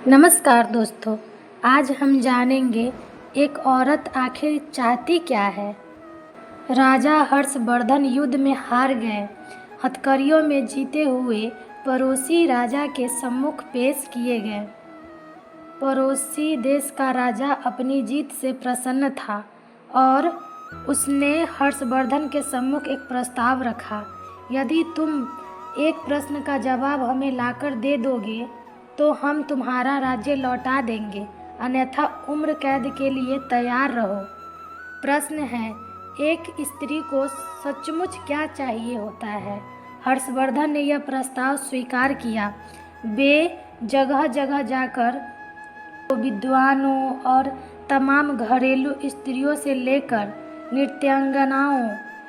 नमस्कार दोस्तों, आज हम जानेंगे एक औरत आखिर चाहती क्या है। राजा हर्षवर्धन युद्ध में हार गए। हथकड़ियों में जीते हुए पड़ोसी राजा के सम्मुख पेश किए गए। पड़ोसी देश का राजा अपनी जीत से प्रसन्न था और उसने हर्षवर्धन के सम्मुख एक प्रस्ताव रखा। यदि तुम एक प्रश्न का जवाब हमें लाकर दे दोगे तो हम तुम्हारा राज्य लौटा देंगे, अन्यथा उम्र कैद के लिए तैयार रहो। प्रश्न है, एक स्त्री को सचमुच क्या चाहिए होता है। हर्षवर्धन ने यह प्रस्ताव स्वीकार किया। वे जगह जगह जाकर विद्वानों और तमाम घरेलू स्त्रियों से लेकर नृत्यांगनाओं,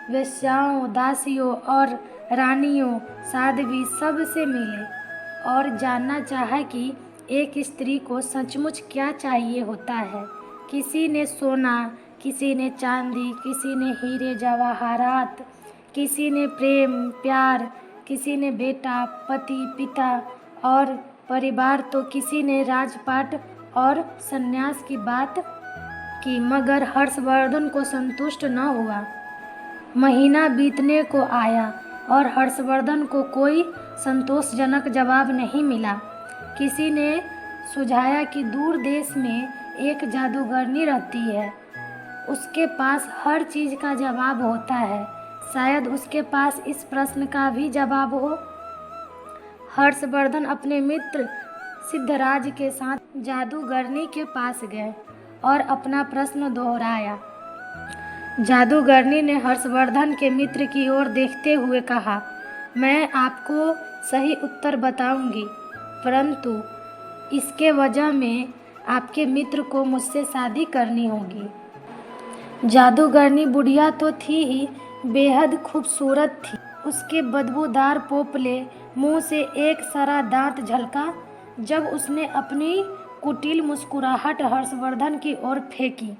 वेश्याओं, दासियों और रानियों, साध्वी सब से मिले और जानना चाहा कि एक स्त्री को सचमुच क्या चाहिए होता है। किसी ने सोना, किसी ने चांदी, किसी ने हीरे जवाहरात, किसी ने प्रेम प्यार, किसी ने बेटा, पति, पिता और परिवार, तो किसी ने राजपाट और संन्यास की बात की, मगर हर्षवर्धन को संतुष्ट न हुआ। महीना बीतने को आया और हर्षवर्धन को कोई संतोषजनक जवाब नहीं मिला। किसी ने सुझाया कि दूर देश में एक जादूगरनी रहती है, उसके पास हर चीज़ का जवाब होता है, शायद उसके पास इस प्रश्न का भी जवाब हो। हर्षवर्धन अपने मित्र सिद्धराज के साथ जादूगरनी के पास गए और अपना प्रश्न दोहराया। जादूगरनी ने हर्षवर्धन के मित्र की ओर देखते हुए कहा, मैं आपको सही उत्तर बताऊंगी, परंतु इसके वजह में आपके मित्र को मुझसे शादी करनी होगी। जादूगरनी बुढ़िया तो थी ही, बेहद खूबसूरत थी। उसके बदबूदार पोपले मुंह से एक सरा दांत झलका जब उसने अपनी कुटिल मुस्कुराहट हर्षवर्धन की ओर फेंकी।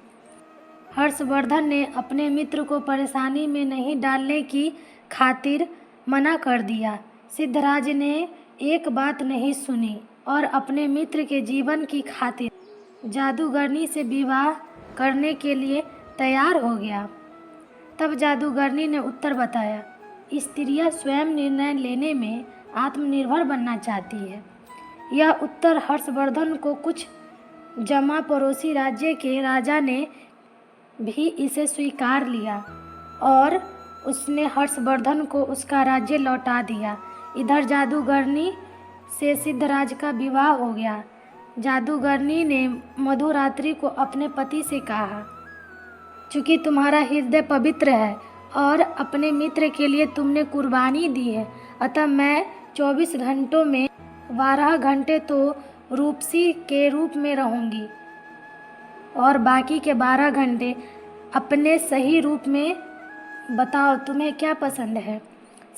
हर्षवर्धन ने अपने मित्र को परेशानी में नहीं डालने की खातिर मना कर दिया। सिद्धराज ने एक बात नहीं सुनी और अपने मित्र के जीवन की खातिर जादूगरनी से विवाह करने के लिए तैयार हो गया। तब जादूगरनी ने उत्तर बताया, स्त्रियां स्वयं निर्णय लेने में आत्मनिर्भर बनना चाहती है। यह उत्तर हर्षवर्धन को कुछ जमा पड़ोसी राज्य के राजा ने भी इसे स्वीकार लिया और उसने हर्षवर्धन को उसका राज्य लौटा दिया। इधर जादूगरनी से सिद्धराज का विवाह हो गया। जादूगरनी ने मधुरात्रि को अपने पति से कहा, चूँकि तुम्हारा हृदय पवित्र है और अपने मित्र के लिए तुमने कुर्बानी दी है, अतः मैं 24 घंटों में 12 घंटे तो रूपसी के रूप में रहूँगी और बाकी के 12 घंटे अपने सही रूप में। बताओ तुम्हें क्या पसंद है।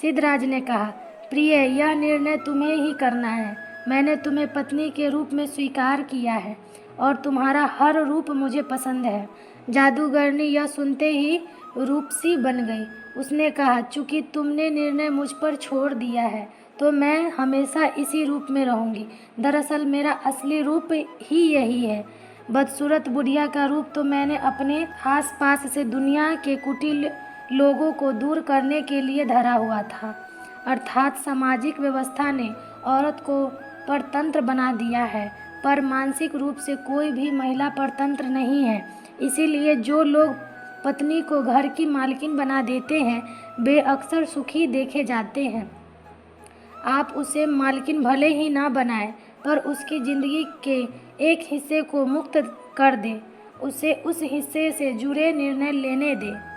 सिद्धराज ने कहा, प्रिय, यह निर्णय तुम्हें ही करना है। मैंने तुम्हें पत्नी के रूप में स्वीकार किया है और तुम्हारा हर रूप मुझे पसंद है। जादूगरनी यह सुनते ही रूपसी बन गई। उसने कहा, चूँकि तुमने निर्णय मुझ पर छोड़ दिया है तो मैं हमेशा इसी रूप में रहूँगी। दरअसल मेरा असली रूप ही यही है। बदसूरत बुढ़िया का रूप तो मैंने अपने आसपास से दुनिया के कुटिल लोगों को दूर करने के लिए धरा हुआ था, अर्थात सामाजिक व्यवस्था ने औरत को परतंत्र बना दिया है, पर मानसिक रूप से कोई भी महिला परतंत्र नहीं है। इसीलिए जो लोग पत्नी को घर की मालकिन बना देते हैं वे अक्सर सुखी देखे जाते हैं। आप उसे मालकिन भले ही ना बनाएं, पर उसकी ज़िंदगी के एक हिस्से को मुक्त कर दें, उसे उस हिस्से से जुड़े निर्णय लेने दें।